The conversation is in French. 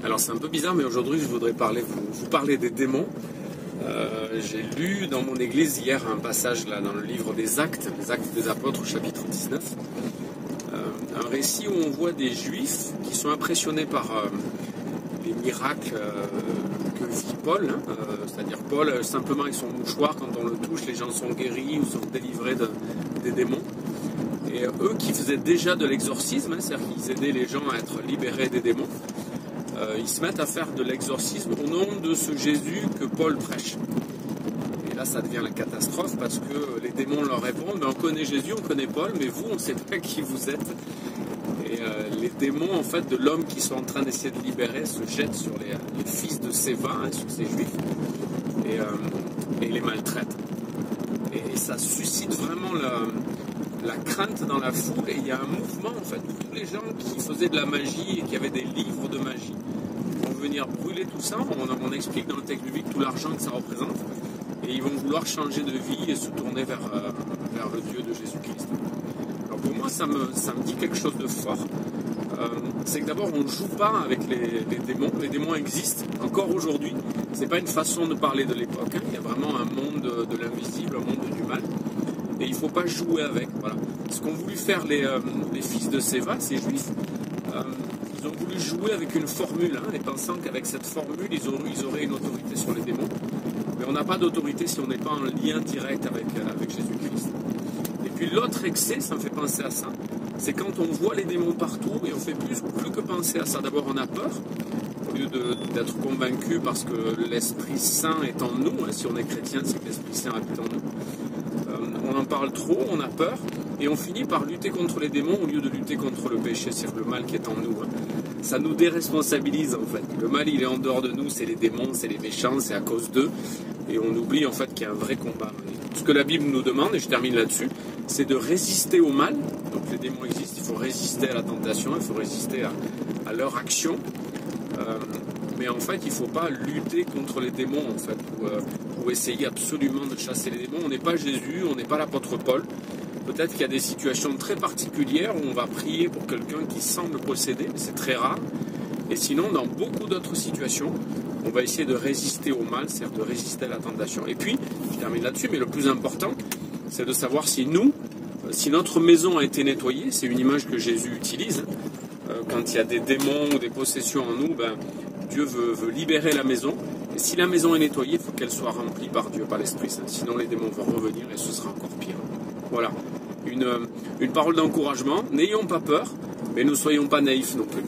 Alors c'est un peu bizarre, mais aujourd'hui je voudrais vous parler des démons. J'ai lu dans mon église hier un passage là dans le livre des Actes, les Actes des Apôtres, chapitre 19. Un récit où on voit des juifs qui sont impressionnés par les miracles que vit Paul. C'est-à-dire Paul, simplement avec son mouchoir, quand on le touche, les gens sont guéris ou sont délivrés des démons. Et eux qui faisaient déjà de l'exorcisme, c'est-à-dire qu'ils aidaient les gens à être libérés des démons, ils se mettent à faire de l'exorcisme au nom de ce Jésus que Paul prêche. Et là, ça devient la catastrophe parce que les démons leur répondent, mais on connaît Jésus, on connaît Paul, mais vous, on ne sait pas qui vous êtes. Et les démons, en fait, de l'homme qui sont en train d'essayer de libérer, se jettent sur les fils de Séva, sur ces juifs, et les maltraitent. Et ça suscite vraiment la crainte dans la foule, et il y a un mouvement, en fait, où tous les gens qui faisaient de la magie et qui avaient des livres de magie vont venir brûler tout ça. On explique dans le texte biblique tout l'argent que ça représente, et ils vont vouloir changer de vie et se tourner vers le Dieu de Jésus-Christ. Alors pour moi, ça me dit quelque chose de fort. C'est que d'abord, on ne joue pas avec les démons. Les démons existent encore aujourd'hui. C'est pas une façon de parler de l'époque. Il y a vraiment un monde de l'invisible, un monde du mal. Et il ne faut pas jouer avec. Voilà. Ce qu'ont voulu faire les fils de Séva, ces juifs, ils ont voulu jouer avec une formule, et pensant qu'avec cette formule, ils auraient une autorité sur les démons. Mais on n'a pas d'autorité si on n'est pas en lien direct avec Jésus-Christ. Et puis l'autre excès, ça me fait penser à ça, c'est quand on voit les démons partout et on fait plus que penser à ça. D'abord, on a peur, au lieu d'être convaincu parce que l'Esprit Saint est en nous. Si on est chrétien, c'est que l'Esprit Saint habite en nous. On en parle trop, on a peur, et on finit par lutter contre les démons au lieu de lutter contre le péché, c'est-à-dire le mal qui est en nous. Ça nous déresponsabilise en fait. Le mal, il est en dehors de nous, c'est les démons, c'est les méchants, c'est à cause d'eux, et on oublie en fait qu'il y a un vrai combat. Ce que la Bible nous demande, et je termine là-dessus, c'est de résister au mal. Donc les démons existent, il faut résister à la tentation, il faut résister à leur action. Mais en fait, il ne faut pas lutter contre les démons, en fait, pour essayer absolument de chasser les démons. On n'est pas Jésus, on n'est pas l'apôtre Paul. Peut-être qu'il y a des situations très particulières où on va prier pour quelqu'un qui semble possédé, mais c'est très rare. Et sinon, dans beaucoup d'autres situations, on va essayer de résister au mal, c'est-à-dire de résister à la tentation. Et puis, je termine là-dessus, mais le plus important, c'est de savoir si notre maison a été nettoyée. C'est une image que Jésus utilise. Quand il y a des démons ou des possessions en nous, Dieu veut libérer la maison. Et si la maison est nettoyée, il faut qu'elle soit remplie par Dieu, par l'Esprit Saint. Sinon, les démons vont revenir et ce sera encore pire. Voilà. Une parole d'encouragement. N'ayons pas peur, mais ne soyons pas naïfs non plus.